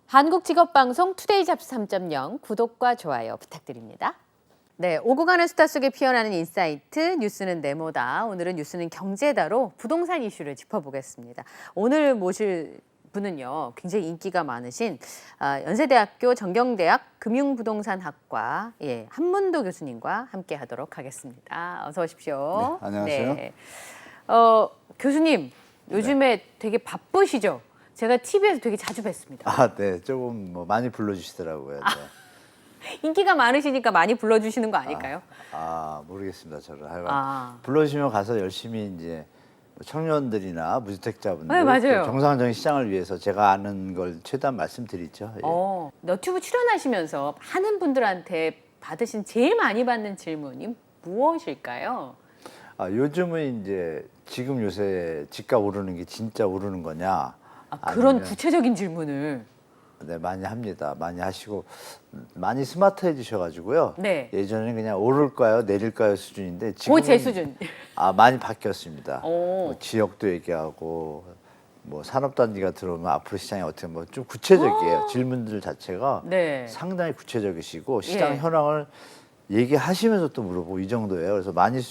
한국직업방송 투데이 잡스 3.0 구독과 좋아요 부탁드립니다. 네, 오고 가는 수다 속에 피어나는 인사이트 뉴스는 네모다. 오늘은 뉴스는 경제다로 부동산 이슈를 짚어보겠습니다. 오늘 모실 분은요, 굉장히 인기가 많으신 연세대학교 정경대학 금융부동산학과 한문도 교수님과 함께하도록 하겠습니다. 어서 오십시오. 네, 안녕하세요. 네. 교수님, 요즘에 되게 바쁘시죠? 제가 TV에서 되게 자주 뵀습니다. 아, 네. 조금 많이 불러주시더라고요. 네. 인기가 많으시니까 많이 불러주시는 거 아닐까요? 모르겠습니다. 저를 하여간 불러주시면 가서 열심히 이제 청년들이나 무주택자분들 네, 맞아요. 정상적인 시장을 위해서 제가 아는 걸 최대한 말씀드리죠. 예. 너튜브 출연하시면서 많은 분들한테 받으신 제일 많이 받는 질문이 무엇일까요? 요즘은 이제 지금 요새 집값 오르는 게 진짜 오르는 거냐? 그런 아니면, 구체적인 질문을. 네, 많이 합니다. 많이 하시고 많이 스마트해지셔가지고요. 네. 예전에는 그냥 오를까요, 내릴까요 수준인데 거의 지금은 제 수준. 많이 바뀌었습니다. 오. 지역도 얘기하고 산업단지가 들어오면 앞으로 시장이 어떻게 좀 구체적이에요. 질문들 자체가 네. 상당히 구체적이시고 시장 예. 현황을 얘기하시면서 또 물어보고 이 정도예요. 그래서 많이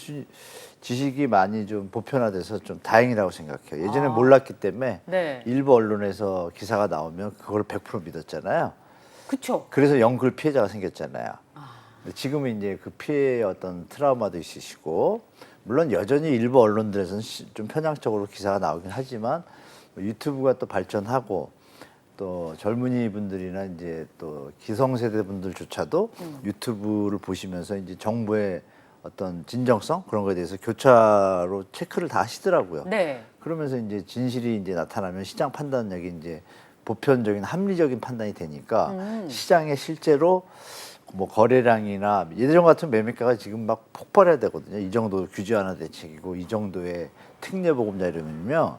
지식이 많이 좀 보편화돼서 좀 다행이라고 생각해요. 예전에 몰랐기 때문에 네. 일부 언론에서 기사가 나오면 그걸 100% 믿었잖아요. 그쵸. 그래서 연글 피해자가 생겼잖아요. 근데 지금은 이제 그 피해의 어떤 트라우마도 있으시고 물론 여전히 일부 언론들에서는 좀 편향적으로 기사가 나오긴 하지만 유튜브가 또 발전하고 또 젊은이 분들이나 이제 또 기성세대 분들조차도 유튜브를 보시면서 이제 정부의 어떤 진정성 그런 거에 대해서 교차로 체크를 다 하시더라고요. 네. 그러면서 이제 진실이 이제 나타나면 시장 판단력이 이제 보편적인 합리적인 판단이 되니까 시장에 실제로 거래량이나 예전 같은 매매가가 지금 막 폭발해야 되거든요. 이 정도 규제 하나 대책이고 이 정도의 특례보금자 이러면요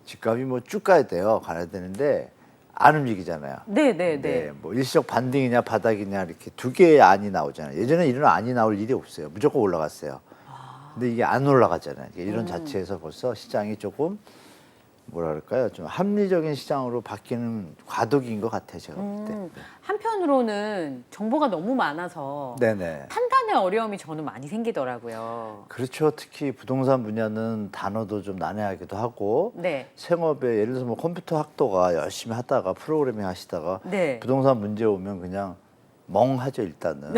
집값이 쭉 가야 돼요. 가야 되는데 안 움직이잖아요. 네. 네, 일시적 반등이냐 바닥이냐 이렇게 두 개의 안이 나오잖아요. 예전에 이런 안이 나올 일이 없어요. 무조건 올라갔어요. 근데 이게 안 올라가잖아요. 이런 자체에서 벌써 시장이 조금 뭐랄까요, 좀 합리적인 시장으로 바뀌는 과도기인 것 같아요, 제가 볼 때. 한편으로는 정보가 너무 많아서 네네. 판단의 어려움이 저는 많이 생기더라고요. 그렇죠. 특히 부동산 분야는 단어도 좀 난해하기도 하고 네. 생업에 예를 들어서 컴퓨터 학도가 열심히 하다가 프로그래밍 하시다가 네. 부동산 문제 오면 그냥 멍하죠 일단은.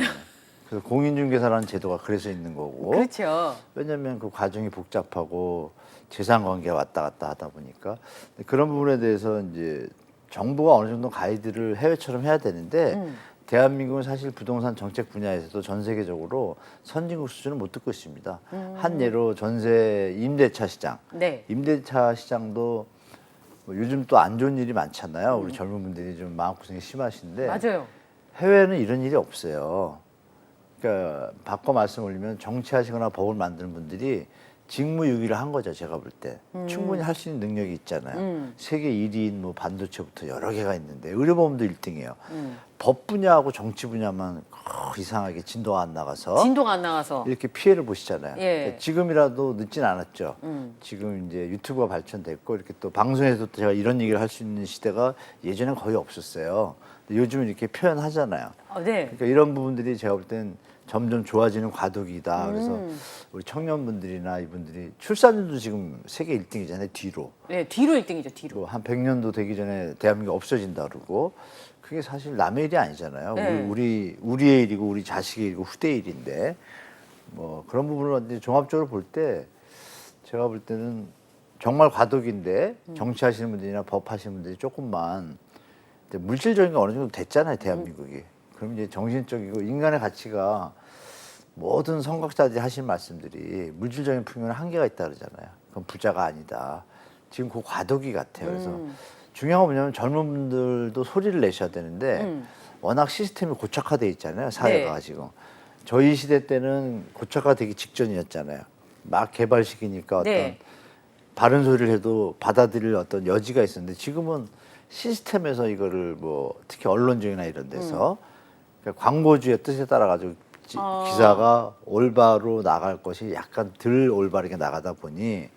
그래서 공인중개사라는 제도가 그래서 있는 거고. 그렇죠. 왜냐하면 그 과정이 복잡하고 재산 관계가 왔다 갔다 하다 보니까 그런 부분에 대해서 이제 정부가 어느 정도 가이드를 해외처럼 해야 되는데 대한민국은 사실 부동산 정책 분야에서도 전 세계적으로 선진국 수준을 못 듣고 있습니다. 한 예로 전세 임대차 시장. 네. 임대차 시장도 요즘 또 안 좋은 일이 많잖아요. 우리 젊은 분들이 좀 마음고생이 심하신데 맞아요. 해외는 이런 일이 없어요. 그러니까 바꿔 말씀 올리면 정치하시거나 법을 만드는 분들이 직무유기를 한 거죠. 제가 볼 때 충분히 할 수 있는 능력이 있잖아요. 세계 1위인 반도체부터 여러 개가 있는데 의료보험도 1등이에요. 법 분야하고 정치 분야만 이상하게 진도가 안 나가서 이렇게 피해를 보시잖아요. 예. 그러니까 지금이라도 늦진 않았죠. 지금 이제 유튜브가 발전됐고 이렇게 또 방송에서 또 제가 이런 얘기를 할 수 있는 시대가 예전엔 거의 없었어요. 근데 요즘은 이렇게 표현하잖아요. 네. 그러니까 이런 부분들이 제가 볼 땐 점점 좋아지는 과도기다. 그래서 우리 청년분들이나 이분들이 출산율도 지금 세계 1등이잖아요. 뒤로. 네, 뒤로 1등이죠, 뒤로. 한 100년도 되기 전에 대한민국이 없어진다 그러고 그게 사실 남의 일이 아니잖아요. 네. 우리의 일이고 우리 자식의 일이고 후대의 일인데 그런 부분을 이제 종합적으로 볼 때 제가 볼 때는 정말 과도기인데 정치하시는 분들이나 법하시는 분들이 조금만 물질적인 게 어느 정도 됐잖아요. 대한민국이. 그럼 이제 정신적이고 인간의 가치가 모든 선각자들이 하신 말씀들이 물질적인 풍요는 한계가 있다 그러잖아요. 그건 부자가 아니다. 지금 그 과도기 같아요. 그래서 중요한 건 뭐냐면 젊은 분들도 소리를 내셔야 되는데 워낙 시스템이 고착화돼 있잖아요. 사회가 네. 지금. 저희 시대 때는 고착화되기 직전이었잖아요. 막 개발 시기니까 어떤 네. 바른 소리를 해도 받아들일 어떤 여지가 있었는데 지금은 시스템에서 이거를 특히 언론중이나 이런 데서 그러니까 광고주의 뜻에 따라 가지고 기사가 올바로 나갈 것이 약간 덜 올바르게 나가다 보니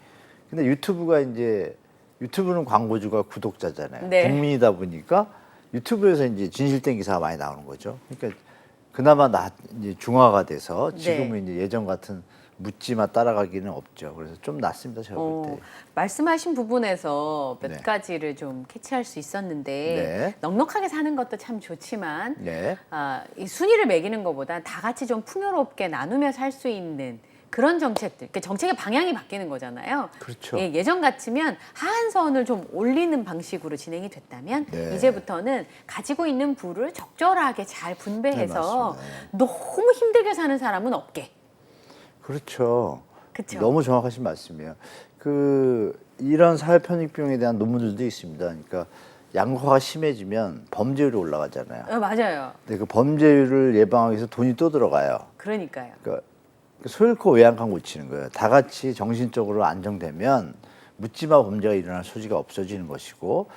근데 유튜브는 광고주가 구독자잖아요. 네. 국민이다 보니까 유튜브에서 이제 진실된 기사가 많이 나오는 거죠. 그러니까 그나마 이제 중화가 돼서 지금은 이제 예전 같은 묻지마 따라가기는 없죠. 그래서 좀 낫습니다, 제가 볼 때. 말씀하신 부분에서 몇 네. 가지를 좀 캐치할 수 있었는데 네. 넉넉하게 사는 것도 참 좋지만 네. 이 순위를 매기는 것보다 다 같이 좀 풍요롭게 나누며 살 수 있는 그런 정책들, 그러니까 정책의 방향이 바뀌는 거잖아요. 그렇죠. 예전 같으면 하한선을 좀 올리는 방식으로 진행이 됐다면 네. 이제부터는 가지고 있는 부를 적절하게 잘 분배해서 네, 너무 힘들게 사는 사람은 없게. 그렇죠. 그쵸? 너무 정확하신 말씀이에요. 이런 사회 편익 비용에 대한 논문들도 있습니다. 그러니까 양극화가 심해지면 범죄율이 올라가잖아요. 맞아요. 근데 그 범죄율을 예방하기 위해서 돈이 또 들어가요. 그러니까요. 그러니까 소잃고 외양간 고치는 거예요. 다 같이 정신적으로 안정되면 묻지마 범죄가 일어날 소지가 없어지는 것이고,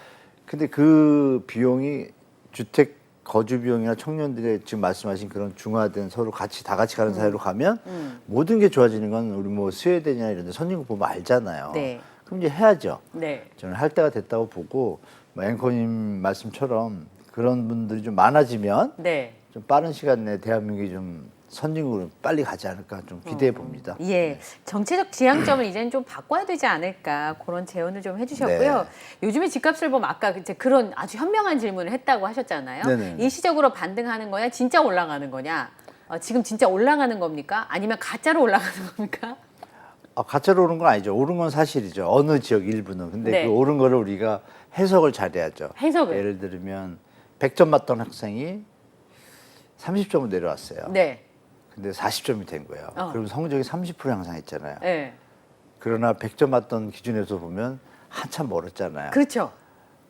근데 그 비용이 주택 거주 비용이나 청년들의 지금 말씀하신 그런 중화된 서로 같이 다 같이 가는 사회로 가면 모든 게 좋아지는 건 우리 뭐 스웨덴이나 이런 데 선진국 보면 알잖아요. 네. 그럼 이제 해야죠. 네. 저는 할 때가 됐다고 보고, 뭐 앵커님 말씀처럼 그런 분들이 좀 많아지면 네. 좀 빠른 시간 내에 대한민국이 좀 선진국으로 빨리 가지 않을까 좀 기대해 봅니다. 예, 정체적 지향점을 이제는 좀 바꿔야 되지 않을까 그런 제언을 좀 해주셨고요. 네. 요즘에 집값을 보면 아까 이제 그런 아주 현명한 질문을 했다고 하셨잖아요. 네네. 일시적으로 반등하는 거냐, 진짜 올라가는 거냐? 지금 진짜 올라가는 겁니까? 아니면 가짜로 올라가는 겁니까? 가짜로 오른 건 아니죠. 오른 건 사실이죠. 어느 지역 일부는. 근데 네. 그 오른 거를 우리가 해석을 잘해야죠. 해석을. 예를 들면 100점 맞던 학생이 30점으로 내려왔어요. 네, 근데 40점이 된 거예요. 그럼 성적이 30% 향상했잖아요. 네, 그러나 100점 맞던 기준에서 보면 한참 멀었잖아요. 그렇죠.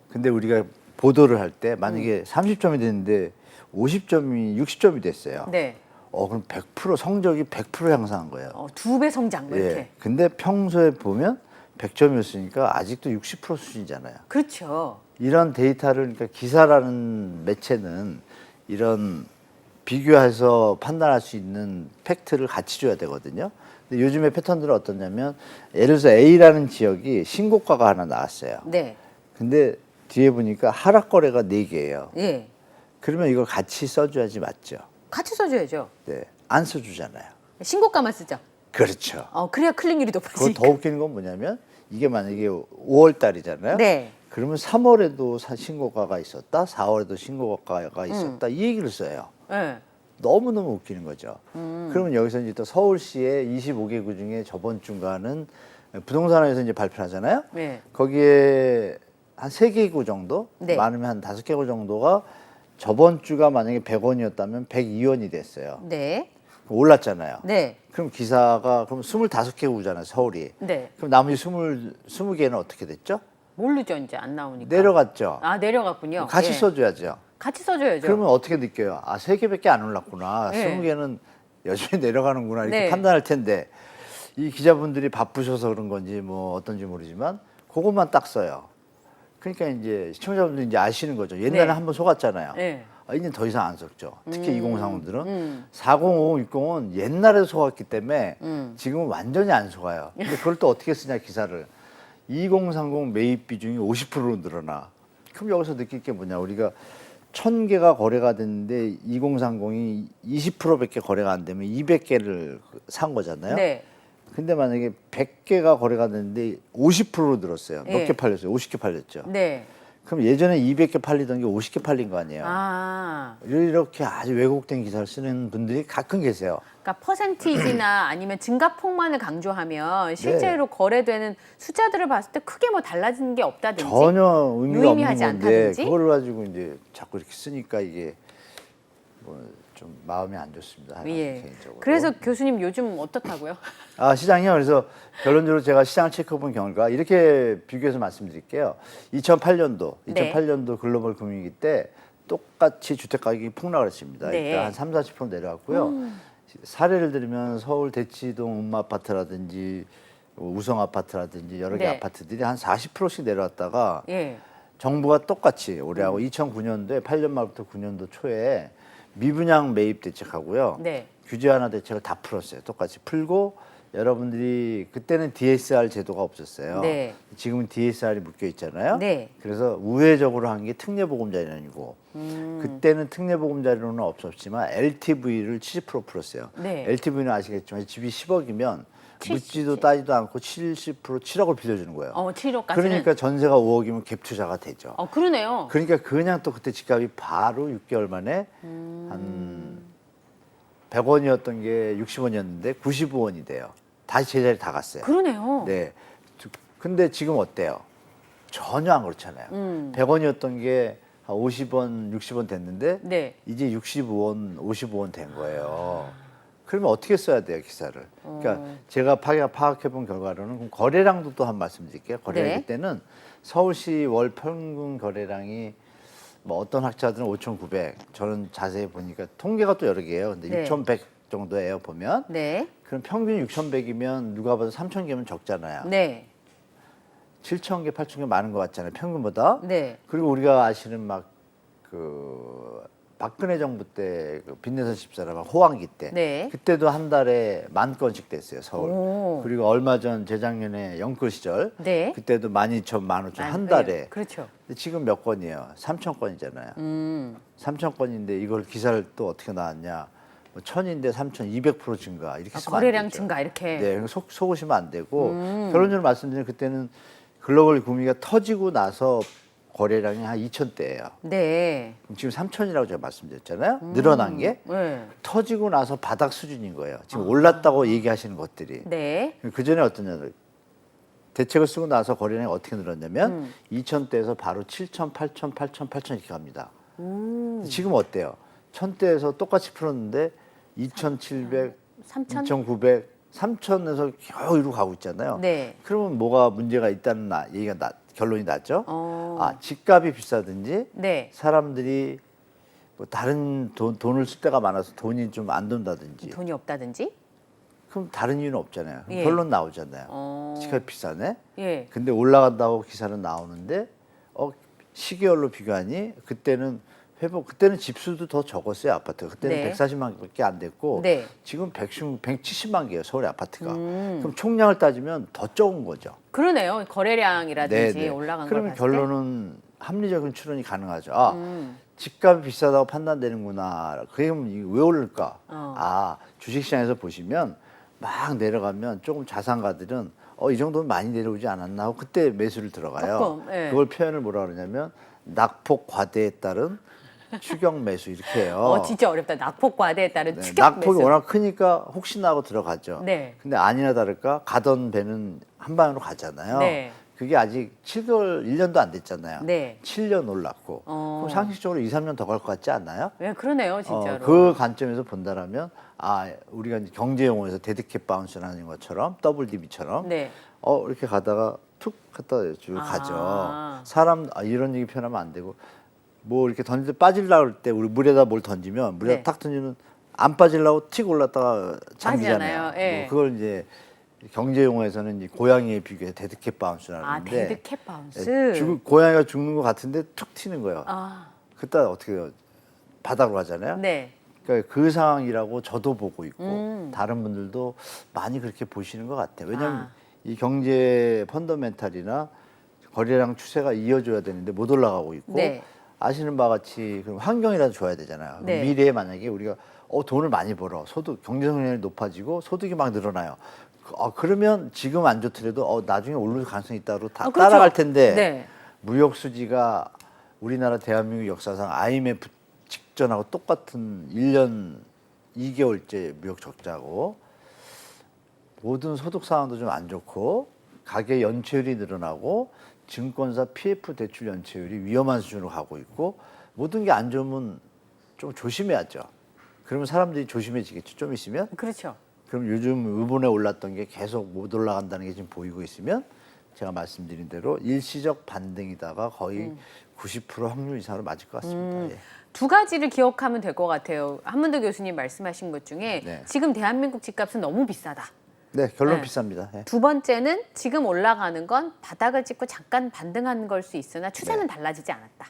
근데 우리가 보도를 할 때 만약에 30점이 됐는데 50점이 60점이 됐어요. 네, 그럼 100% 성적이 100% 향상한 거예요. 2배 성장 뭐 이렇게. 예. 근데 평소에 보면 100점이었으니까 아직도 60% 수준이잖아요. 그렇죠. 이런 데이터를 그러니까 기사라는 매체는 이런 비교해서 판단할 수 있는 팩트를 같이 줘야 되거든요. 근데 요즘의 패턴들은 어떠냐면 예를 들어서 A라는 지역이 신고가가 하나 나왔어요. 네, 근데 뒤에 보니까 하락 거래가 4개예요. 예, 그러면 이걸 같이 써줘야지 맞죠? 같이 써줘야죠. 네. 안 써주잖아요. 신고가만 쓰죠. 그렇죠. 그래야 클릭률이 그거 높아지니까. 더 웃기는 건 뭐냐면 이게 만약에 5월 달이잖아요. 네. 그러면 3월에도 신고가가 있었다, 4월에도 신고가가 있었다 이 얘기를 써요. 네. 너무너무 웃기는 거죠. 그러면 여기서 이제 또 서울시의 25개 구 중에 저번 주가는 부동산에서 이제 발표하잖아요. 네. 거기에 한 3개 구 정도, 네. 많으면 한 5개 구 정도가 저번 주가 만약에 100원이었다면 102원이 됐어요. 네. 올랐잖아요. 네. 그럼 기사가 그럼 25개 구잖아요, 서울이. 네. 그럼 나머지 20개는 어떻게 됐죠? 모르죠, 이제 안 나오니까. 내려갔죠. 내려갔군요. 같이 예. 써줘야죠. 같이 써줘야죠. 그러면 어떻게 느껴요? 3개밖에 안 올랐구나. 네. 20개는 여전히 내려가는구나. 이렇게 네. 판단할 텐데 이 기자분들이 바쁘셔서 그런 건지 뭐 어떤지 모르지만 그것만 딱 써요. 그러니까 이제 시청자분들이 이제 아시는 거죠. 옛날에 네. 한번 속았잖아요. 네. 이제 더 이상 안 속죠. 특히 2030들은 4050, 60은 옛날에 속았기 때문에 지금은 완전히 안 속아요. 근데 그걸 또 어떻게 쓰냐 기사를. 2030 매입 비중이 50%로 늘어나. 그럼 여기서 느낄 게 뭐냐. 우리가 1000개가 거래가 됐는데 2030이 20%밖에 거래가 안 되면 200개를 산 거잖아요. 네. 근데 만약에 100개가 거래가 됐는데 50%로 늘었어요. 몇 네. 개 팔렸어요? 50개 팔렸죠. 네. 그럼 예전에 200개 팔리던 게 50개 팔린 거 아니에요. 이렇게 아주 왜곡된 기사를 쓰는 분들이 가끔 계세요. 그러니까 퍼센티지나 아니면 증가폭만을 강조하면 실제로 거래되는 숫자들을 봤을 때 크게 뭐 달라지는 게 없다든지 전혀 의미가 없는 유의미하지 건데 않다든지? 그거를 가지고 이제 자꾸 이렇게 쓰니까 이게 뭐 좀 마음이 안 좋습니다. 예. 개인적으로. 그래서 교수님 요즘 어떻다고요? 시장이요. 그래서 결론적으로 제가 시장을 체크해본 결과 이렇게 비교해서 말씀드릴게요. 2008년도 네. 글로벌 금융위기 때 똑같이 주택 가격이 폭락을 했습니다. 네. 일단 한 30-40% 내려왔고요. 사례를 들면 서울 대치동 음마아파트라든지 우성아파트라든지 여러 개 네. 아파트들이 한 40%씩 내려왔다가 예. 정부가 정부가 똑같이 올해하고 2009년도에 8년 말부터 9년도 초에 미분양 매입 대책하고요. 네. 규제 완화 대책을 다 풀었어요. 똑같이 풀고 여러분들이 그때는 DSR 제도가 없었어요. 네. 지금은 DSR이 묶여 있잖아요. 네. 그래서 우회적으로 한 게 특례보험자료이고 그때는 특례보험자료는 없었지만 LTV를 70% 풀었어요. 네. LTV는 아시겠지만 집이 10억이면 70. 묻지도 따지도 않고 70% 7억을 빌려주는 거예요. 7억까지는. 그러니까 전세가 5억이면 갭 투자가 되죠. 그러네요. 그러니까 그냥 또 그때 집값이 바로 6개월 만에 한 100원이었던 게 60원이었는데 95원이 돼요. 다시 제자리 다 갔어요. 그러네요. 네. 근데 지금 어때요? 전혀 안 그렇잖아요. 100원이었던 게 한 50원, 60원 됐는데 네. 이제 65원, 55원 된 거예요. 그러면 어떻게 써야 돼요, 기사를? 그러니까 제가 파악해 본 결과로는 그럼 거래량도 또 한 말씀 드릴게요. 거래량 네. 때는 서울시 월 평균 거래량이 뭐 어떤 학자들은 5,900, 저는 자세히 보니까 통계가 또 여러 개예요. 근데 네. 6,100 정도예요, 보면. 네. 그럼 평균 6,100이면 누가 봐도 3,000개면 적잖아요. 네. 7,000개, 8,000개 많은 것 같잖아요, 평균보다. 네. 그리고 우리가 아시는 막 그 박근혜 정부 때 그 빈내선 집사람 호황기 때 네. 그때도 한 달에 10,000건씩 됐어요, 서울. 오. 그리고 얼마 전 재작년에 영끌 시절 네. 그때도 12,000, 15,000 한 달에. 그렇죠. 근데 지금 몇 건이에요? 3,000건이잖아요. 3,000건인데 이걸 기사를 또 어떻게 나왔냐? 뭐 1,000인데 3,200% 증가 이렇게 쓰면 안 거래량 되죠. 증가 이렇게. 네, 속으시면 안 되고 결론적으로 말씀드리면 그때는 글로벌 구미가 터지고 나서 거래량이 한 2,000대예요. 네. 지금 3,000이라고 제가 말씀드렸잖아요. 늘어난 게 네. 터지고 나서 바닥 수준인 거예요. 지금 올랐다고 얘기하시는 것들이. 네. 그 전에 어떠냐? 대책을 쓰고 나서 거래량이 어떻게 늘었냐면 2,000대에서 바로 7,000, 8,000, 8,000, 8,000 이렇게 갑니다. 지금 어때요? 1,000대에서 똑같이 풀었는데 2,700, 3,000? 2,900, 3,000에서 겨우 이러고 가고 있잖아요. 네. 그러면 뭐가 문제가 있다는 얘기가 결론이 났죠. 어. 집값이 비싸든지 네. 사람들이 뭐 다른 돈을 쓸 때가 많아서 돈이 좀 안 돈다든지 돈이 없다든지? 그럼 다른 이유는 없잖아요. 그럼 예. 결론 나오잖아요. 어. 집값이 비싸네. 예. 근데 올라간다고 기사는 나오는데 시계열로 비교하니 그때는 그때는 집수도 더 적었어요, 아파트가. 그때는 네. 140만밖에 안 됐고 네. 지금 170만 개예요, 서울의 아파트가. 그럼 총량을 따지면 더 적은 거죠. 그러네요. 거래량이라든지 네네. 올라간 걸 그러면 봤을 때. 결론은 합리적인 추론이 가능하죠. 집값이 비싸다고 판단되는구나. 그럼 이게 왜 오를까? 주식시장에서 보시면 막 내려가면 조금 자산가들은 이 정도면 많이 내려오지 않았나 하고 그때 매수를 들어가요. 조금, 예. 그걸 표현을 뭐라 그러냐면 낙폭 과대에 따른 추격 매수 이렇게 해요. 진짜 어렵다. 낙폭 과대에 따른 네, 추격 낙폭이 매수. 워낙 크니까 혹시나 하고 들어가죠. 네. 근데 아니나 다를까 가던 배는 한 방으로 가잖아요. 네. 그게 아직 7개월, 1년도 안 됐잖아요. 네. 7년 올랐고. 그럼 상식적으로 2, 3년 더 갈 것 같지 않나요? 네, 그러네요, 진짜로. 그 관점에서 본다라면 우리가 이제 경제 용어에서 데드캣 바운스라는 것처럼 WDB처럼 네. 이렇게 가다가 툭 갔다 쭉 가죠. 사람 이런 얘기 표현하면 안 되고 뭐 이렇게 던질 때 빠지려고 할 때 우리 물에다 뭘 던지면 물에다 네. 탁 던지면 안 빠지려고 틱 올랐다가 잠기잖아요. 빠지잖아요. 예. 뭐 그걸 이제 경제 용어에서는 이제 고양이에 비교해 데드캣 바운스라는데 데드캣 바운스. 고양이가 죽는 것 같은데 툭 튀는 거예요. 그때 어떻게 해요? 바닥으로 가잖아요. 네. 그러니까 그 상황이라고 저도 보고 있고 다른 분들도 많이 그렇게 보시는 것 같아요. 왜냐하면 이 경제 펀더멘탈이나 거래량 추세가 이어져야 되는데 못 올라가고 있고 네. 아시는 바와 같이 그럼 환경이라도 좋아야 되잖아요. 네. 미래에 만약에 우리가 돈을 많이 벌어 경제 성장이 높아지고 소득이 막 늘어나요. 그러면 지금 안 좋더라도 나중에 오를 가능성이 있다고 그렇죠. 따라갈 텐데 네. 무역 수지가 우리나라 대한민국 역사상 IMF 직전하고 똑같은 1년 2개월째 무역 적자고 모든 소득 상황도 좀 안 좋고 가계 연체율이 늘어나고 증권사 PF 대출 연체율이 위험한 수준으로 가고 있고 모든 게 안 좋으면 좀 조심해야죠. 그러면 사람들이 조심해지겠죠. 좀 있으면. 그렇죠. 그럼 요즘 이번에 올랐던 게 계속 못 올라간다는 게 지금 보이고 있으면 제가 말씀드린 대로 일시적 반등이다가 거의 90% 확률 이상으로 맞을 것 같습니다. 예. 두 가지를 기억하면 될 것 같아요. 한문도 교수님 말씀하신 것 중에 네. 지금 대한민국 집값은 너무 비싸다. 네, 결론 네. 비쌉니다. 예. 두 번째는 지금 올라가는 건 바닥을 찍고 잠깐 반등하는 걸 수 있으나 추세는 달라지지 않았다.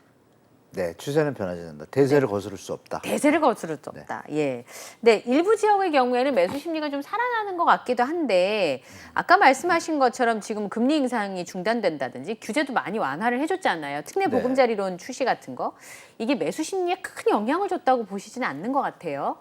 네, 추세는 변하지 않는다. 대세를 거스를 수 없다. 대세를 거스를 수 없다. 예. 네, 일부 지역의 경우에는 매수 심리가 좀 살아나는 것 같기도 한데 아까 말씀하신 것처럼 지금 금리 인상이 중단된다든지 규제도 많이 완화를 해줬잖아요. 특례 네. 보금자리론 출시 같은 거. 이게 매수 심리에 큰 영향을 줬다고 보시지는 않는 것 같아요.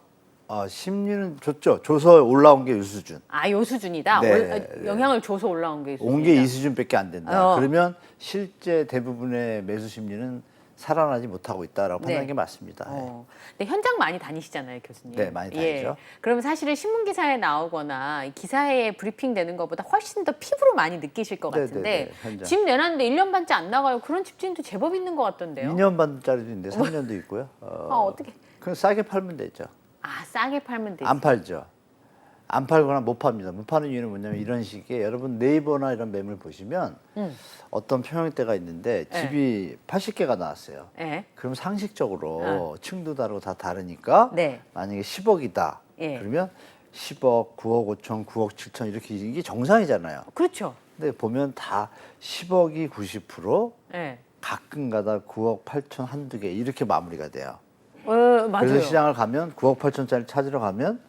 심리는 좋죠. 줘서 올라온 게 이 수준. 아, 요 수준이다. 네, 영향을 줘서 올라온 게 이 수준이다. 온 게 이 수준밖에 안 된다. 어. 그러면 실제 대부분의 매수 심리는 살아나지 못하고 있다라고 판단하는 게 맞습니다. 근데 현장 많이 다니시잖아요, 교수님. 네, 많이 다니죠. 그럼 사실은 신문 기사에 나오거나 기사에 브리핑 되는 것보다 훨씬 더 피부로 많이 느끼실 것 네, 같은데 네, 네, 현장. 집 내놨는데 1년 반째 안 나가요. 그런 집주인도 제법 있는 것 같던데요. 2년 반짜리도 있는데 3년도 있고요. 어떻게? 그럼 싸게 팔면 되죠. 아, 싸게 팔면 되지. 안 팔죠. 안 팔거나 못 팝니다. 못 파는 이유는 뭐냐면 이런 식의 여러분 네이버나 이런 매물 보시면 어떤 평형대가 있는데 네. 집이 80개가 나왔어요. 예. 그럼 상식적으로 층도 다르고 다 다르니까 네. 만약에 10억이다. 예. 그러면 10억, 9억 5천, 9억 7천 이렇게 이게 정상이잖아요. 그렇죠. 근데 보면 다 10억이 90%, 예. 가끔가다 9억 8천 한두 개 이렇게 마무리가 돼요. 맞아요. 그래서 시장을 가면 9억 8천짜리 찾으러 가면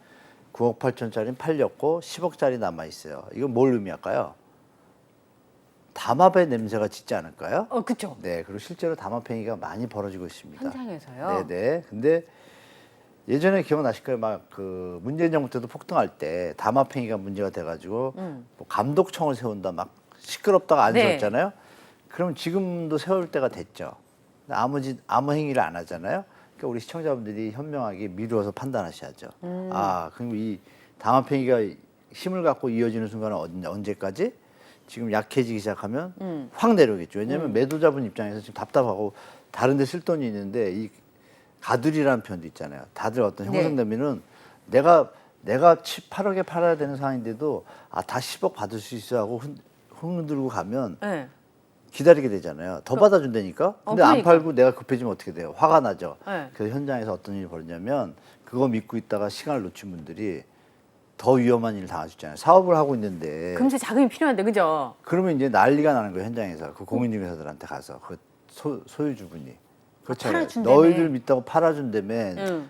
9억 8천짜리는 팔렸고 10억짜리 남아 있어요. 이건 뭘 의미할까요? 담합의 냄새가 짙지 않을까요? 그렇죠. 네, 그리고 실제로 담합행위가 많이 벌어지고 있습니다. 현장에서요. 네네. 근데 예전에 기억나실 거예요. 막 그 문재인 정부 때도 폭등할 때 담합행위가 문제가 돼가지고 뭐 감독청을 세운다 막 시끄럽다가 안 네. 세웠잖아요. 그럼 지금도 세울 때가 됐죠. 근데 아무 행위를 안 하잖아요. 그러니까 우리 시청자분들이 현명하게 미루어서 판단하셔야죠. 그럼 이 담합행위가 힘을 갖고 이어지는 순간은 언제까지? 지금 약해지기 시작하면 확 내려오겠죠. 왜냐하면 매도자분 입장에서 지금 답답하고 다른 데 쓸 돈이 있는데 이 가두리라는 표현도 있잖아요. 다들 어떤 형성되면은 내가 8억에 팔아야 되는 상황인데도 다 10억 받을 수 있어 하고 흔들고 가면 예. 기다리게 되잖아요. 더 받아준다니까? 근데 안 그러니까. 팔고 내가 급해지면 어떻게 돼요? 화가 나죠. 네. 그래서 현장에서 어떤 일이 벌어지냐면 그거 믿고 있다가 시간을 놓친 분들이 더 위험한 일을 당할 수 있잖아요. 사업을 하고 있는데 금세 자금이 필요한데 그죠? 그러면 이제 난리가 나는 거예요. 현장에서 그 공인중개사들한테 가서 그 소유주분이 그렇잖아요. 팔아준다며. 너희들 믿다고 팔아준다며 응.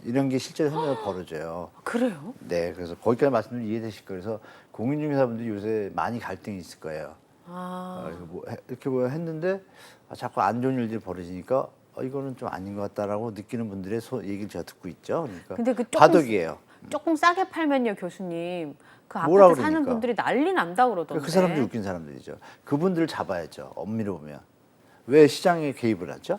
이런 게 실제로 현장에서 벌어져요. 그래요? 네, 그래서 거기까지 말씀드리면 이해되실 거예요. 그래서 공인중개사분들이 요새 많이 갈등이 있을 거예요. 이렇게 뭐 했는데 자꾸 안 좋은 일들이 벌어지니까 이거는 좀 아닌 것 같다라고 느끼는 분들의 얘기를 제가 듣고 있죠. 그러니까 근데 그 바둑이에요. 조금 싸게 팔면요, 교수님. 그 뭐라 아파트 사는 그러니까? 분들이 난리 난다 그러던데. 그 사람들이 웃긴 사람들이죠. 그분들을 잡아야죠. 엄밀히 보면. 왜 시장에 개입을 하죠?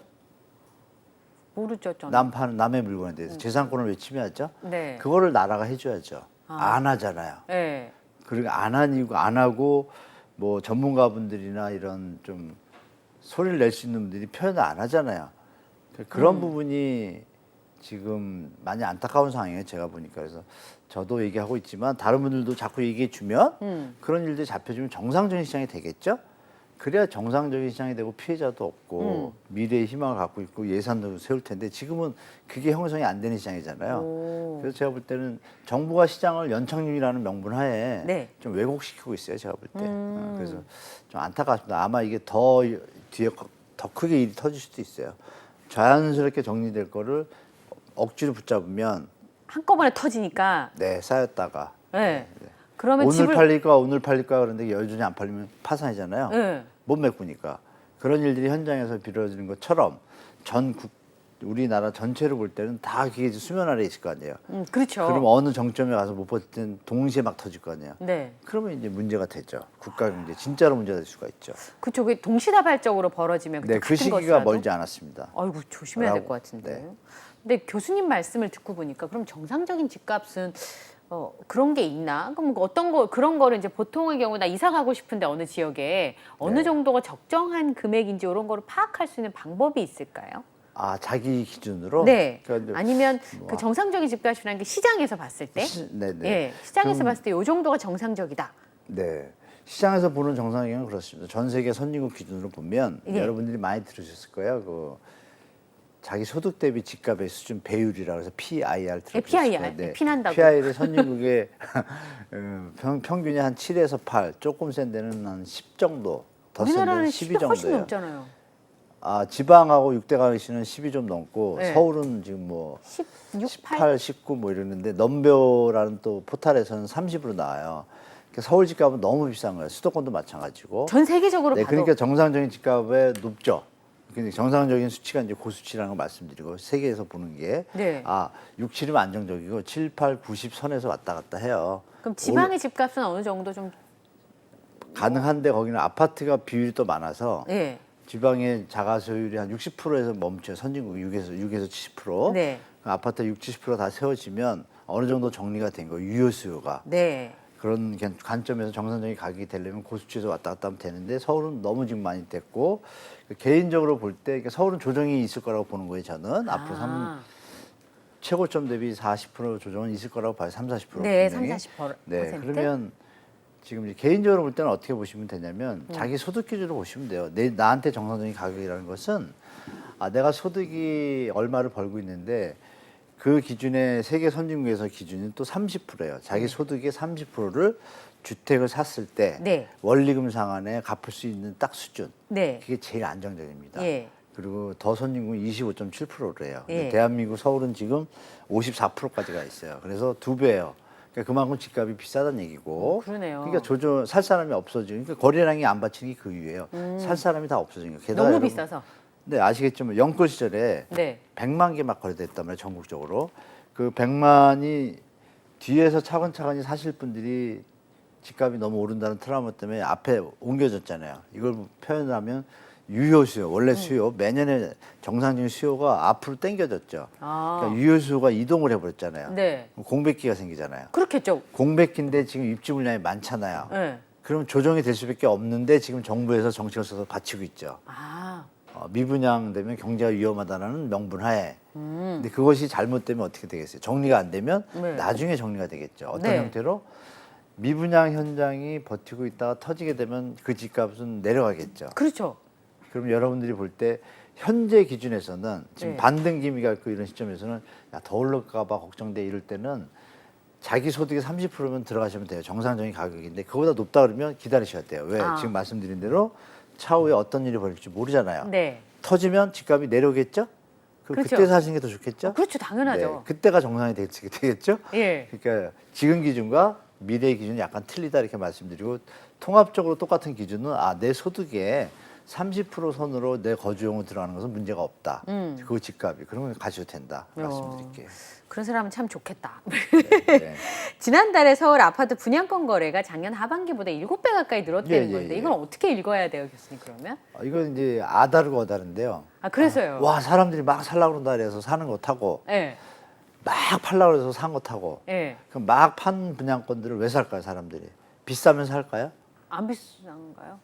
모르죠, 저는. 남의 물건에 대해서 재산권을 왜 침해하죠? 네. 그거를 나라가 해줘야죠. 안 하잖아요. 네. 그리고 안 하고 뭐 전문가분들이나 이런 좀 소리를 낼 수 있는 분들이 표현을 안 하잖아요. 그런 부분이 지금 많이 안타까운 상황이에요. 제가 보니까. 그래서 저도 얘기하고 있지만 다른 분들도 자꾸 얘기해 주면 그런 일들이 잡혀주면 정상적인 시장이 되겠죠. 그래야 정상적인 시장이 되고 피해자도 없고 미래의 희망을 갖고 있고 예산도 세울 텐데 지금은 그게 형성이 안 되는 시장이잖아요. 그래서 제가 볼 때는 정부가 시장을 연착륙이라는 명분 하에 네. 좀 왜곡시키고 있어요. 제가 볼 때. 그래서 좀 안타깝습니다. 아마 이게 더 뒤에 더 크게 일이 터질 수도 있어요. 자연스럽게 정리될 거를 억지로 붙잡으면 한꺼번에 터지니까. 네, 쌓였다가 네. 그러면 오늘 집을 오늘 팔릴까 그런데 여전히 안 팔리면 파산이잖아요. 네. 못 메꾸니까. 그런 일들이 현장에서 벌어지는 것처럼 우리나라 전체를 볼 때는 다 그게 수면 아래에 있을 거 아니에요. 그렇죠. 그럼 어느 정점에 가서 못 버틸 때는 동시에 막 터질 거 아니에요. 네. 그러면 이제 문제가 되죠. 국가 경제 진짜로 문제가 될 수가 있죠. 그쵸. 그게 동시다발적으로 벌어지면 네, 그 같은 시기가 것이라도? 멀지 않았습니다. 아이고 조심해야 될 라고, 것 같은데. 네. 근데 교수님 말씀을 듣고 보니까 그럼 정상적인 집값은 그런 게 있나? 그럼 뭐 그런 거를 이제 보통의 경우 나 이사 가고 싶은데 어느 지역에 어느 네. 정도가 적정한 금액인지 이런 거를 파악할 수 있는 방법이 있을까요? 자기 기준으로? 네. 그러니까 아니면 그 정상적인 집값이라는 게 시장에서 봤을 때, 네네. 예, 시장에서 그럼- 봤을 때 이 정도가 정상적이다. 네. 시장에서 보는 정상적인 그렇습니다. 전 세계 선진국 기준으로 보면 예. 여러분들이 많이 들으셨을 거예요. 자기 소득 대비 집값의 수준 배율이라고 해서 PIR 들어보셨을 PIR, 거예요. 네. 피난다고. PIR이 선진국의 평균이 한 7에서 8, 조금 센 데는 한 10 정도, 더 센 데는 우리나라는 12 10이 훨씬 정도예요. 넘잖아요. 지방하고 6대 강시는 10이 좀 넘고 네. 서울은 지금 뭐 16, 18, 19 뭐 이러는데 넘벼라는 또 포탈에서는 30으로 나와요. 그러니까 서울 집값은 너무 비싼 거예요. 수도권도 마찬가지고. 전 세계적으로 네, 봐도 그러니까 정상적인 집값에 높죠. 근데 정상적인 수치가 이제 고수치라는 걸 말씀드리고 세계에서 보는 게 네. 6, 7이면 안정적이고 7, 8, 90 선에서 왔다 갔다 해요. 그럼 지방의 집값은 어느 정도 좀 가능한데 거기는 아파트가 비율이 또 많아서 예. 지방의 자가 소유율이 한 60%에서 멈춰요. 선진국 6에서 70%. 네. 아파트 6, 70%다 세워지면 어느 정도 정리가 된 거예요. 유효 수요가. 네. 그런 관점에서 정상적인 가격이 되려면 고수치에서 왔다 갔다 하면 되는데 서울은 너무 지금 많이 됐고 개인적으로 볼 때 서울은 조정이 있을 거라고 보는 거예요. 저는 앞으로 최고점 대비 40% 조정은 있을 거라고 봐요. 3, 40%. 네, 분명히. 30, 40%. 네, 그러면 지금 이제 개인적으로 볼 때는 어떻게 보시면 되냐면 자기 소득 기준으로 보시면 돼요. 나한테 정상적인 가격이라는 것은 내가 소득이 얼마를 벌고 있는데 그 기준에 세계 선진국에서 기준은 또 30%예요. 자기 소득의 30%를 주택을 샀을 때 네. 원리금 상환에 갚을 수 있는 딱 수준. 네. 그게 제일 안정적입니다. 예. 그리고 더 선진국은 25.7%래요. 예. 대한민국 서울은 지금 54%까지 가 있어요. 그래서 2배예요. 그러니까 그만큼 집값이 비싸다는 얘기고. 그러네요. 그러니까 살 사람이 없어지고, 그러니까 거래량이 안 받치는 게 그 이유예요. 살 사람이 다 없어진 거예요. 게다가 너무 여러분, 비싸서. 네, 아시겠지만 영끌 시절에 네. 100만 개 막 거래됐단 말이에요. 전국적으로. 그 100만이 뒤에서 차근차근히 사실 분들이 집값이 너무 오른다는 트라우마 때문에 앞에 옮겨졌잖아요. 이걸 표현하면 유효 수요, 원래 수요, 매년의 정상적인 수요가 앞으로 당겨졌죠. 그러니까 유효 수요가 이동을 해버렸잖아요. 네. 공백기가 생기잖아요. 그렇겠죠. 공백기인데 지금 입주 물량이 많잖아요. 네. 그럼 조정이 될 수밖에 없는데 지금 정부에서 정책을 써서 받치고 있죠. 미분양되면 경제가 위험하다는 명분하에. 근데 그것이 잘못되면 어떻게 되겠어요? 정리가 안 되면 네. 나중에 정리가 되겠죠. 어떤 네. 형태로? 미분양 현장이 버티고 있다가 터지게 되면 그 집값은 내려가겠죠. 그렇죠. 그럼 여러분들이 볼 때 현재 기준에서는 지금 네. 반등 기미가 있고 이런 시점에서는 더 오를까 봐 걱정돼 이럴 때는 자기 소득의 30%면 들어가시면 돼요. 정상적인 가격인데 그거보다 높다 그러면 기다리셔야 돼요. 왜? 지금 말씀드린 대로 차후에 어떤 일이 벌일지 모르잖아요. 네. 터지면 집값이 내려오겠죠? 그럼 그렇죠. 그때 사시는 게 더 좋겠죠? 그렇죠. 당연하죠. 네, 그때가 정상이 되겠죠? 예. 그러니까 지금 기준과 미래의 기준이 약간 틀리다 이렇게 말씀드리고 통합적으로 똑같은 기준은 내 소득의 30% 선으로 내 거주용으로 들어가는 것은 문제가 없다. 그 집값이. 그러면 가셔도 된다. 말씀드릴게요. 그런 사람은 참 좋겠다. 네. 지난달에 서울 아파트 분양권 거래가 작년 하반기보다 7배 가까이 늘었다는 예, 건데 예. 이건 어떻게 읽어야 돼요, 교수님 그러면? 이건 이제 아다르고 어다른데요. 그래서요. 와, 사람들이 막 살라고 그런다 그래서 사는 거 타고 예. 막 팔라고 그래서 산 거 타고 예. 그럼 막 판 분양권들을 왜 살까요, 사람들이? 비싸면 살까요? 안 비싼가요?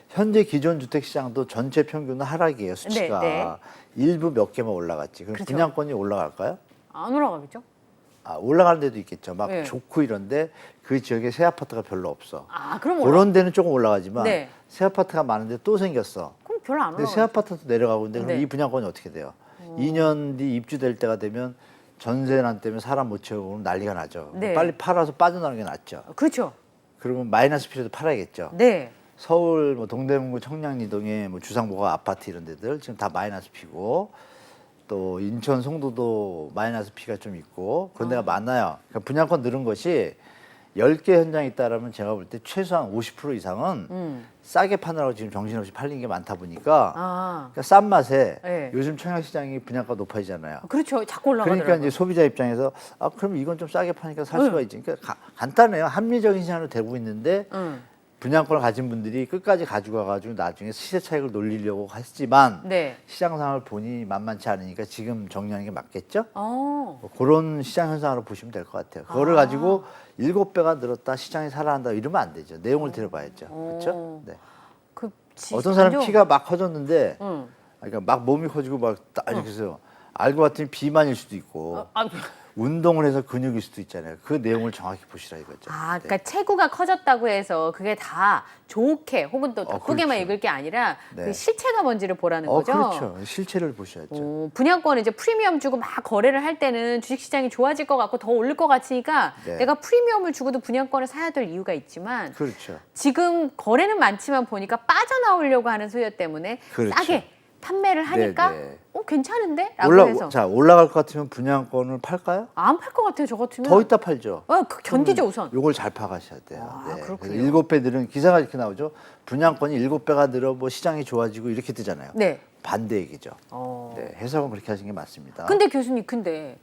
현재 기존 주택 시장도 전체 평균은 하락이에요, 수치가. 네, 네. 일부 몇 개만 올라갔지. 그럼 그렇죠. 분양권이 올라갈까요? 안 올라가겠죠? 올라가는 데도 있겠죠. 막 네. 좋고 이런데 그 지역에 새 아파트가 별로 없어. 그럼 그런 데는 조금 올라가지만 네. 새 아파트가 많은데 또 생겼어. 그럼 별로 안 근데 새 올라가죠. 아파트도 내려가고 있는데 그럼 네. 이 분양권이 어떻게 돼요? 2년 뒤 입주될 때가 되면 전세난 때문에 사람 못 채우고 그러면 난리가 나죠. 네. 빨리 팔아서 빠져나가는 게 낫죠. 그렇죠. 그러면 마이너스 필요도 팔아야겠죠. 네. 서울 뭐 동대문구 청량리동에 뭐 주상복합 아파트 이런 데들 지금 다 마이너스 피고 또 인천 송도도 마이너스 피가 좀 있고 그런 데가 많아요. 그러니까 분양권 늘은 것이 10개 현장이 있다라면 제가 볼 때 최소한 50% 이상은 싸게 파느라고 지금 정신없이 팔린 게 많다 보니까 그러니까 싼 맛에 네. 요즘 청약시장이 분양가 높아지잖아요. 그렇죠. 자꾸 올라가더라고요. 그러니까 이제 소비자 입장에서 그럼 이건 좀 싸게 파니까 살 수가 있지. 그러니까 간단해요. 합리적인 시장으로 되고 있는데 분양권을 가진 분들이 끝까지 가지고 와가지고 나중에 시세 차익을 놀리려고 하시지만 네. 시장 상황을 보니 만만치 않으니까 지금 정리하는 게 맞겠죠? 어. 뭐 그런 시장 현상으로 보시면 될 것 같아요. 그거를 가지고 7배가 늘었다, 시장이 살아난다 이러면 안 되죠. 내용을 들어봐야죠. 그렇죠? 네. 어떤 사람 키가 막 커졌는데, 그러니까 막 몸이 커지고 막 이렇게 해서 알고 봤더니 비만일 수도 있고, 운동을 해서 근육일 수도 있잖아요. 그 내용을 정확히 보시라 이거죠. 아, 네. 그러니까 체구가 커졌다고 해서 그게 다 좋게 혹은 또 나쁘게만 그렇죠. 읽을 게 아니라 네. 그 실체가 뭔지를 보라는 거죠. 그렇죠. 실체를 보셔야죠. 분양권은 이제 프리미엄 주고 막 거래를 할 때는 주식시장이 좋아질 것 같고 더 오를 것 같으니까 네. 내가 프리미엄을 주고도 분양권을 사야 될 이유가 있지만 그렇죠. 지금 거래는 많지만 보니까 빠져나오려고 하는 소요 때문에 그렇죠. 싸게 판매를 하니까 네. 괜찮은데? 라고 해서 올라갈 것 같으면 분양권을 팔까요? 안 팔 것 같아요, 저 같으면. 더 이따 팔죠. 견디죠, 우선. 요걸 잘 파가셔야 돼요. 아, 그렇군요. 그래서 7배 늘은 기사가 이렇게 나오죠. 분양권이 7배가 늘어 뭐 시장이 좋아지고 이렇게 뜨잖아요. 네. 반대 얘기죠. 어. 네, 해석은 그렇게 하시는 게 맞습니다. 근데 교수님,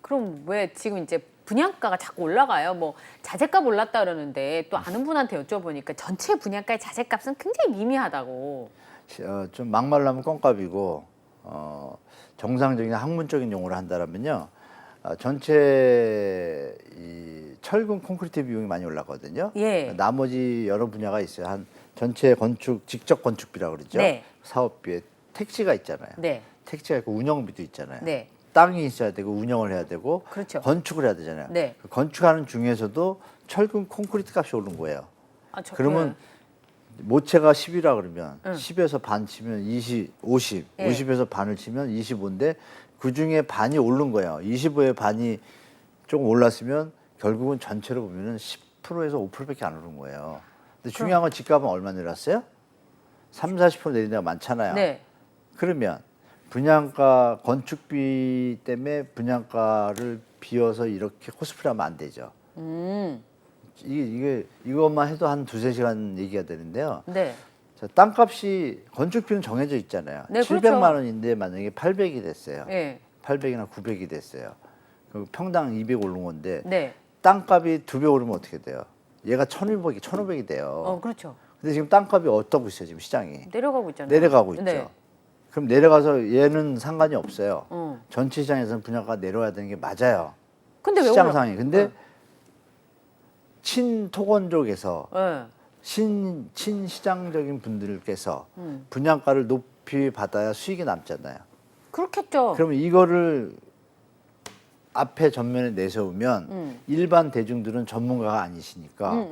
그럼 왜 지금 이제 분양가가 자꾸 올라가요? 뭐 자재값 올랐다 그러는데 또 아는 분한테 여쭤보니까 전체 분양가의 자재값은 굉장히 미미하다고. 좀 막말로 하면 껌값이고 정상적인 학문적인 용어를 한다면요. 전체 이 철근 콘크리트 비용이 많이 올라가거든요. 예. 나머지 여러 분야가 있어요. 한 전체 건축 직접 건축비라고 그러죠. 네. 사업비에 택지가 있잖아요. 네. 택지가 있고 운영비도 있잖아요. 네. 땅이 있어야 되고 운영을 해야 되고 그렇죠. 건축을 해야 되잖아요. 네. 그 건축하는 중에서도 철근 콘크리트 값이 오른 거예요. 그러면 모체가 10이라 그러면 10에서 반 치면 20, 50, 예. 50에서 반을 치면 25인데 그 중에 반이 오른 거예요. 25의 반이 조금 올랐으면 결국은 전체로 보면은 10%에서 5%밖에 안 오른 거예요. 근데 중요한 건 집값은 얼마 내렸어요? 3, 40% 내린 데가 많잖아요. 네. 그러면 분양가 건축비 때문에 분양가를 비워서 이렇게 코스프레하면 안 되죠. 이것만 해도 한 두세 시간 얘기가 되는데요. 네. 자, 땅값이 건축비는 정해져 있잖아요. 네, 700만 그렇죠. 원인데 만약에 800이 됐어요. 네. 800이나 900이 됐어요. 그럼 평당 200 오른 건데 네. 땅값이 2배 오르면 어떻게 돼요? 얘가 1,500이 돼요. 그렇죠. 근데 지금 땅값이 어떻고 있어요, 지금 시장이? 내려가고 있잖아요. 내려가고 있죠. 네. 그럼 내려가서 얘는 상관이 없어요. 어. 전체 시장에서는 분양가가 내려와야 되는 게 맞아요. 근데 왜 시장 올라? 상황이. 근데 친토건족에서 네. 친시장적인 분들께서 분양가를 높이 받아야 수익이 남잖아요. 그렇겠죠. 그러면 이거를 앞에 전면에 내세우면 일반 대중들은 전문가가 아니시니까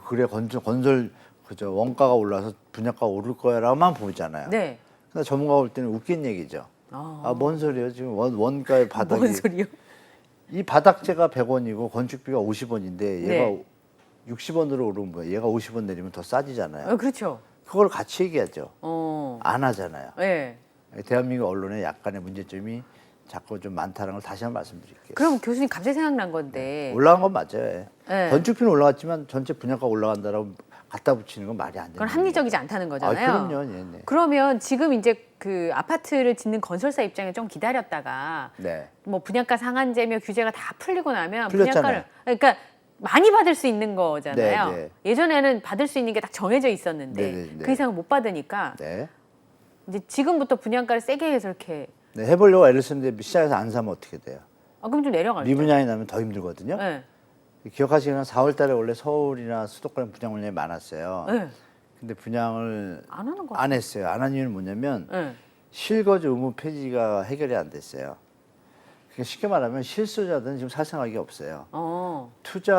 그래 건설 그죠 원가가 올라서 분양가가 오를 거야라고만 보잖아요. 네. 근데 전문가가 올 때는 웃긴 얘기죠. 뭔 소리예요? 지금 원가의 바닥이 뭔 소리요? 이 바닥재가 100원이고 건축비가 50원인데 얘가 네. 60원으로 오르는 거예요. 얘가 50원 내리면 더 싸지잖아요. 그렇죠. 그걸 같이 얘기하죠. 어. 안 하잖아요. 네. 대한민국 언론에 약간의 문제점이 자꾸 좀 많다는 걸 다시 한번 말씀드릴게요. 그럼 교수님 갑자기 생각난 건데. 올라간 건 맞아요. 네. 건축비는 올라갔지만 전체 분양가 올라간다라고 갖다 붙이는 건 말이 안 되는 그건 거예요. 합리적이지 않다는 거잖아요. 그럼요. 네, 네. 그러면 지금 이제 그 아파트를 짓는 건설사 입장에 좀 기다렸다가 네. 뭐 분양가 상한제며 규제가 다 풀리고 나면 풀렸잖아요. 분양가를 그러니까 많이 받을 수 있는 거잖아요. 네, 네. 예전에는 받을 수 있는 게 딱 정해져 있었는데 네, 네, 네. 그 이상은 못 받으니까 네. 이제 지금부터 분양가를 세게 해서 이렇게 네. 해보려고 애를 쓰는데 시장에서 안 사면 어떻게 돼요? 그럼 좀 내려갈죠. 미분양이 나면 더 힘들거든요. 네. 기억하시면 4월 달에 원래 서울이나 수도권 분양 물량이 많았어요. 네. 근데 분양을 안 하는 거. 안 했어요. 안 한 이유는 뭐냐면 네. 실거주 의무 폐지가 해결이 안 됐어요. 그러니까 쉽게 말하면 실수요자들은 지금 살 생각이 없어요.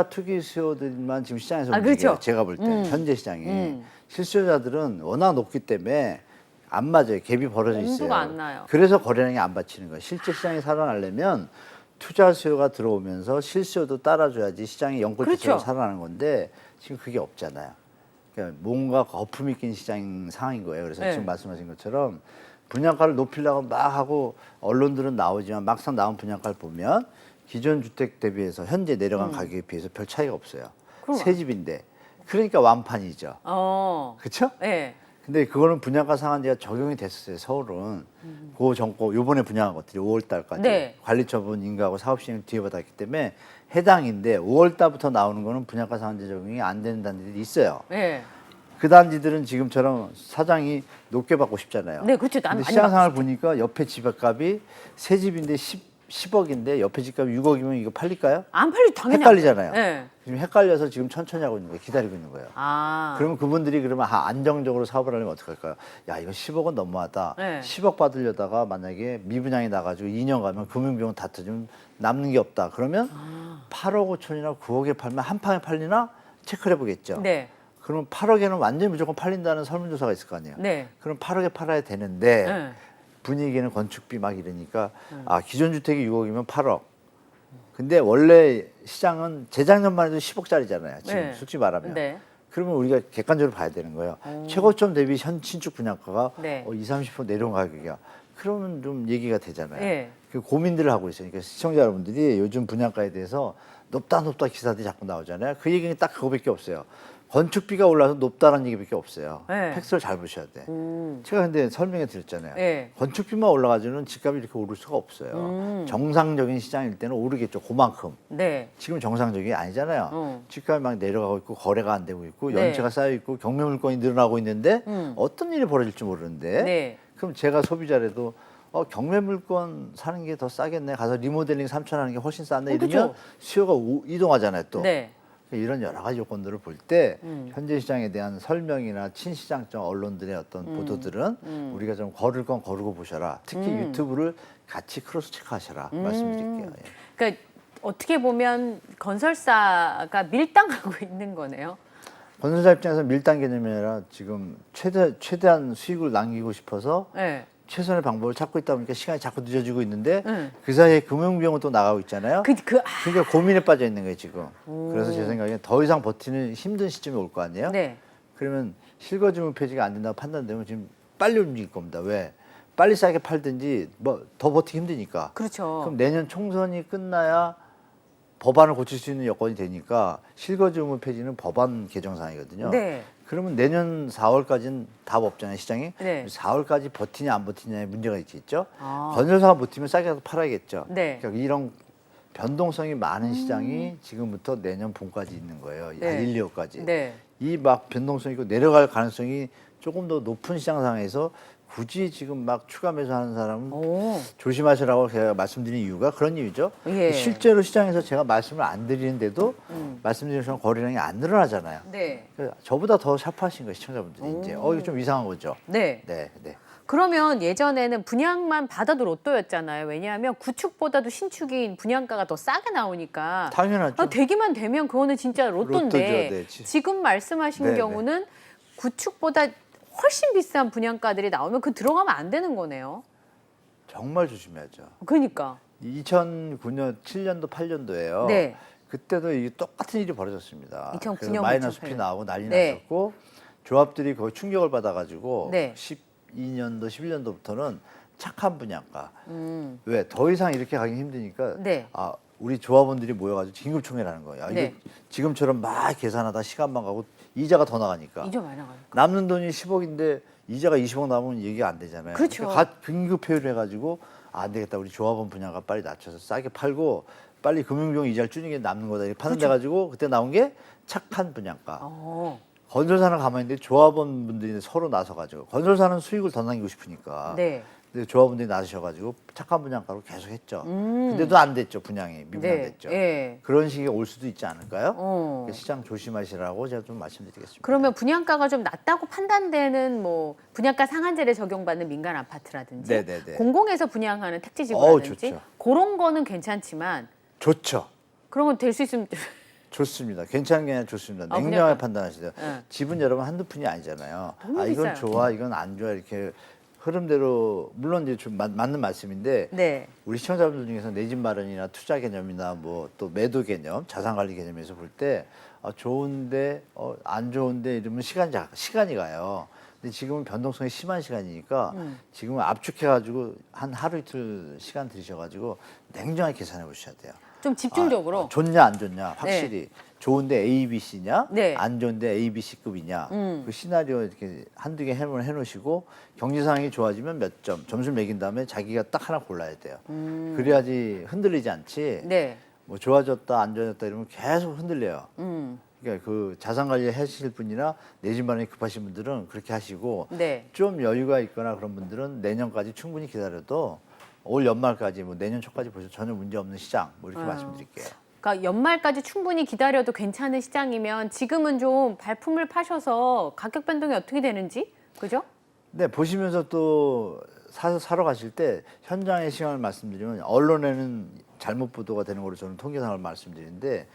투기 수요들만 지금 시장에서 움직여요. 그렇죠. 제가 볼 때 현재 시장이 실수요자들은 워낙 높기 때문에 안 맞아요. 갭이 벌어져 있어요. 엄두가 안 나요. 그래서 거래량이 안 받치는 거예요. 실제 시장이 살아나려면 투자 수요가 들어오면서 실수요도 따라줘야지 시장이 연골체처럼 그렇죠. 살아나는 건데 지금 그게 없잖아요. 그러니까 뭔가 거품이 낀 시장 상황인 거예요. 그래서 네. 지금 말씀하신 것처럼 분양가를 높이려고 막 하고 언론들은 나오지만 막상 나온 분양가를 보면 기존 주택 대비해서 현재 내려간 가격에 비해서 별 차이가 없어요. 그럼 새 집인데 그러니까 완판이죠. 그렇죠? 네. 근데 그거는 분양가 상한제가 적용이 됐었어요. 서울은 그 정권 요번에 분양한 것들이 5월 달까지 네. 관리처분 인가하고 사업 시행 뒤에 받았기 때문에 해당인데 5월 달부터 나오는 거는 분양가 상한제 적용이 안 되는 단지들이 있어요. 네. 그 단지들은 지금처럼 사장이 높게 받고 싶잖아요. 네, 그렇죠. 난 근데 많이 시장 받고 상황을 보니까 옆에 집값이 새 집인데 10억인데 옆에 집값이 6억이면 이거 팔릴까요? 안 팔리 당연히 헷갈리잖아요. 네. 지금 헷갈려서 지금 천천히 하고 있는 거예요. 기다리고 있는 거예요. 아. 그러면 그분들이 그러면 안정적으로 사업을 하려면 어떡할까요? 야, 이거 10억은 너무하다. 네. 10억 받으려다가 만약에 미분양이 나가지고 2년 가면 금융비용 다 터지면 남는 게 없다. 그러면 8억 5천이나 9억에 팔면 한 방에 팔리나 체크를 해보겠죠. 네. 그러면 8억에는 완전히 무조건 팔린다는 설문조사가 있을 거 아니에요. 네. 그럼 8억에 팔아야 되는데 네. 분위기에는 건축비 막 이러니까 아, 기존 주택이 6억이면 8억. 근데 원래 시장은 재작년만 해도 10억짜리잖아요. 지금 네. 솔직히 말하면. 네. 그러면 우리가 객관적으로 봐야 되는 거예요. 최고점 대비 현 신축 분양가가 네. 20-30% 내려온 가격이야. 그러면 좀 얘기가 되잖아요. 네. 그 고민들을 하고 있어요. 그러니까 시청자 여러분들이 요즘 분양가에 대해서 높다 기사들이 자꾸 나오잖아요. 그 얘기는 딱 그거밖에 없어요. 건축비가 올라서 높다는 얘기밖에 없어요. 네. 팩트를 잘 보셔야 돼. 제가 근데 설명해 드렸잖아요. 네. 건축비만 올라가지고는 집값이 이렇게 오를 수가 없어요. 정상적인 시장일 때는 오르겠죠. 그만큼. 네. 지금 정상적이 아니잖아요. 집값이 막 내려가고 있고 거래가 안 되고 있고 네. 연체가 쌓여 있고 경매 물건이 늘어나고 있는데 어떤 일이 벌어질지 모르는데 네. 그럼 제가 소비자라도 경매 물건 사는 게 더 싸겠네. 가서 리모델링 3천 하는 게 훨씬 쌌네. 이러면 그렇죠. 수요가 이동하잖아요. 또. 네. 이런 여러 가지 요건들을 볼 때 현재 시장에 대한 설명이나 친시장적 언론들의 어떤 보도들은 우리가 좀 거를 건 거르고 보셔라. 특히 유튜브를 같이 크로스 체크하셔라 말씀드릴게요. 예. 그러니까 어떻게 보면 건설사가 밀당하고 있는 거네요. 건설사 입장에서 밀당 개념이 아니라 지금 최대한 수익을 남기고 싶어서 네. 최선의 방법을 찾고 있다 보니까 시간이 자꾸 늦어지고 있는데 그 사이에 금융비용은 또 나가고 있잖아요. 그러니까 고민에 빠져 있는 거예요 지금. 그래서 제 생각에 더 이상 버티는 힘든 시점이 올 거 아니에요. 네. 그러면 실거주문 폐지가 안 된다고 판단되면 지금 빨리 움직일 겁니다. 왜? 빨리 싸게 팔든지 뭐 더 버티기 힘드니까. 그렇죠. 그럼 내년 총선이 끝나야 법안을 고칠 수 있는 여건이 되니까 실거주문 폐지는 법안 개정 사항이거든요. 네. 그러면 내년 4월까지는 답 없잖아요, 시장에. 네. 4월까지 버티냐 안 버티냐의 문제가 있겠죠. 아. 건설사가 버티면 싸게 가서 팔아야겠죠. 네. 그러니까 이런 변동성이 많은 시장이 지금부터 내년 봄까지 있는 거예요. 네. 한 1, 2월까지. 네. 이 막 변동성이 있고 내려갈 가능성이 조금 더 높은 시장 상황에서 굳이 지금 막 추가 매수하는 사람은 오. 조심하시라고 제가 말씀드린 이유가 그런 이유죠. 예. 실제로 시장에서 제가 말씀을 안 드리는데도 말씀드린 것처럼 거래량이 안 늘어나잖아요. 네. 그래서 저보다 더 샤프하신 거예요, 시청자분들이. 이제 이거 좀 이상한 거죠. 네. 네, 네. 그러면 예전에는 분양만 받아도 로또였잖아요. 왜냐하면 구축보다도 신축인 분양가가 더 싸게 나오니까. 당연하죠. 되기만 되면 그거는 진짜 로또인데 로또죠, 네. 지금 말씀하신 네, 네. 경우는 구축보다 훨씬 비싼 분양가들이 나오면 그 들어가면 안 되는 거네요. 정말 조심해야죠. 그러니까. 2009년, 7년도, 8년도에요. 네. 그때도 이게 똑같은 일이 벌어졌습니다. 2009년, 그래서 마이너스 2008년. 피 나오고 난리 네. 났었고 조합들이 거의 충격을 받아가지고 네. 12년도, 11년도부터는 착한 분양가. 왜? 더 이상 이렇게 가기 힘드니까 네. 우리 조합원들이 모여가지고 긴급총회라는 거예요. 네. 이게 지금처럼 막 계산하다 시간만 가고 이자가 더 나가니까. 이점 많이 나가요. 남는 돈이 10억인데 이자가 20억 남으면 얘기가 안 되잖아요. 그렇죠. 그러니까 긴급회의를 해가지고 안 되겠다. 우리 조합원 분양가 빨리 낮춰서 싸게 팔고 빨리 금융비용 이자를 줄이는 게 남는 거다. 이렇게 파는 데 가지고 그때 나온 게 착한 분양가. 어. 건설사는 가만히 있는데 조합원분들이 서로 나서가지고 건설사는 수익을 더 남기고 싶으니까. 네. 근데 조합원들이 나서셔가지고 착한 분양가로 계속 했죠. 근데도 안 됐죠. 분양이 미분양됐죠. 네. 그런 식이 올 수도 있지 않을까요? 어. 시장 조심하시라고 제가 좀 말씀드리겠습니다. 그러면 분양가가 좀 낮다고 판단되는 뭐 분양가 상한제를 적용받는 민간 아파트라든지 네네네. 공공에서 분양하는 택지지구라든지 좋죠. 그런 거는 괜찮지만 좋죠. 그런 건 될 수 있으면 좋습니다. 괜찮은 게 아니라 좋습니다. 아, 냉정하게 분양가. 판단하시죠. 네. 집은 여러분 한두 푼이 아니잖아요. 너무 이건 비싸요. 좋아, 이건 안 좋아 이렇게 흐름대로 물론 이제 좀 맞는 말씀인데 네. 우리 시청자분들 중에서 내 집 마련이나 투자 개념이나 뭐 또 매도 개념, 자산 관리 개념에서 볼 때 좋은데 안 좋은데 이러면 시간이 가요. 근데 지금은 변동성이 심한 시간이니까 지금은 압축해가지고 한 하루 이틀 시간 들이셔가지고 냉정하게 계산해 보셔야 돼요. 좀 집중적으로. 좋냐 안 좋냐 확실히 좋은데 A, B, C냐 네. 안 좋은데 A, B, C급이냐 그 시나리오 이렇게 한두 개 해놓으시고 경제 상황이 좋아지면 몇 점 점수를 매긴 다음에 자기가 딱 하나 골라야 돼요. 그래야지 흔들리지 않지. 네. 뭐 좋아졌다 안 좋아졌다 이러면 계속 흔들려요. 그러니까 그 자산 관리 하실 분이나 내 집 마련이 급하신 분들은 그렇게 하시고 네. 좀 여유가 있거나 그런 분들은 내년까지 충분히 기다려도 올 연말까지 뭐 내년 초까지 보셔도 전혀 문제 없는 시장 뭐 이렇게 말씀드릴게요. 그러니까 연말까지 충분히 기다려도 괜찮은 시장이면 지금은 좀 발품을 파셔서 가격 변동이 어떻게 되는지, 그죠? 네, 보시면서 또 사러 가실 때 현장의 시간을 말씀드리면 언론에는 잘못 보도가 되는 걸로 저는 통계상을 말씀드리는데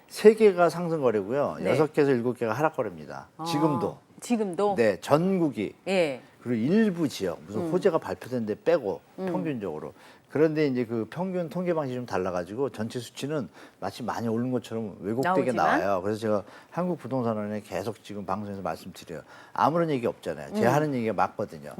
3개가 상승 거래고요. 네. 6개에서 7개가 하락 거래입니다. 지금도. 지금도? 네, 전국이. 예. 그리고 일부 지역 무슨 호재가 발표된 데 빼고 평균적으로. 그런데 이제 그 평균 통계 방식이 좀 달라가지고 전체 수치는 마치 많이 오른 것처럼 왜곡되게 나오지만? 나와요. 그래서 제가 한국부동산원에 계속 지금 방송에서 말씀드려요. 아무런 얘기 없잖아요. 제가 하는 얘기가 맞거든요.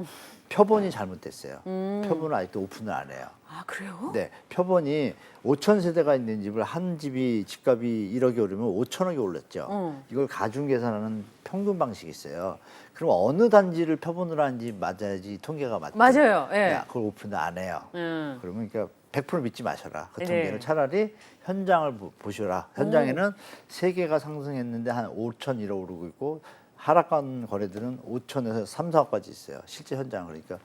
표본이 잘못됐어요. 표본은 아직도 오픈을 안 해요. 아, 그래요? 네, 표본이 5천 세대가 있는 집을 한 집이 집값이 1억이 오르면 5천억이 올랐죠. 이걸 가중 계산하는 평균 방식이 있어요. 그럼 어느 단지를 표본으로 한지 맞아야지 통계가 맞죠. 맞아요. 예. 야, 그걸 오픈을 안 해요. 그러면 그러니까 100% 믿지 마셔라. 그 네. 통계를 차라리 현장을 보셔라. 현장에는 3개가 상승했는데 한 5천1억 오르고 있고 하락한 거래들은 5천에서 3, 4억까지 있어요. 실제 현장. 그러니까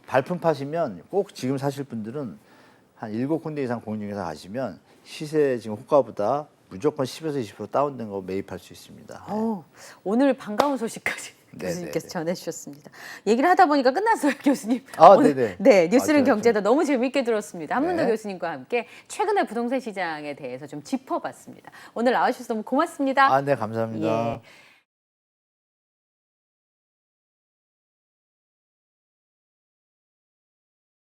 발품 파시면 꼭 지금 사실 분들은 한 7군데 이상 공인중개사 가시면 시세 지금 호가보다 무조건 10에서 20% 다운된 거 매입할 수 있습니다. 오늘 반가운 소식까지 네, 교수님께서 네, 네. 전해주셨습니다. 얘기를 하다 보니까 끝났어요, 교수님. 아, 오늘, 네네. 네, 뉴스는 아, 제가 경제다 너무 재밌게 들었습니다. 한문도 네. 교수님과 함께 최근의 부동산 시장에 대해서 좀 짚어봤습니다. 오늘 나와주셔서 너무 고맙습니다. 아, 네, 감사합니다. 예.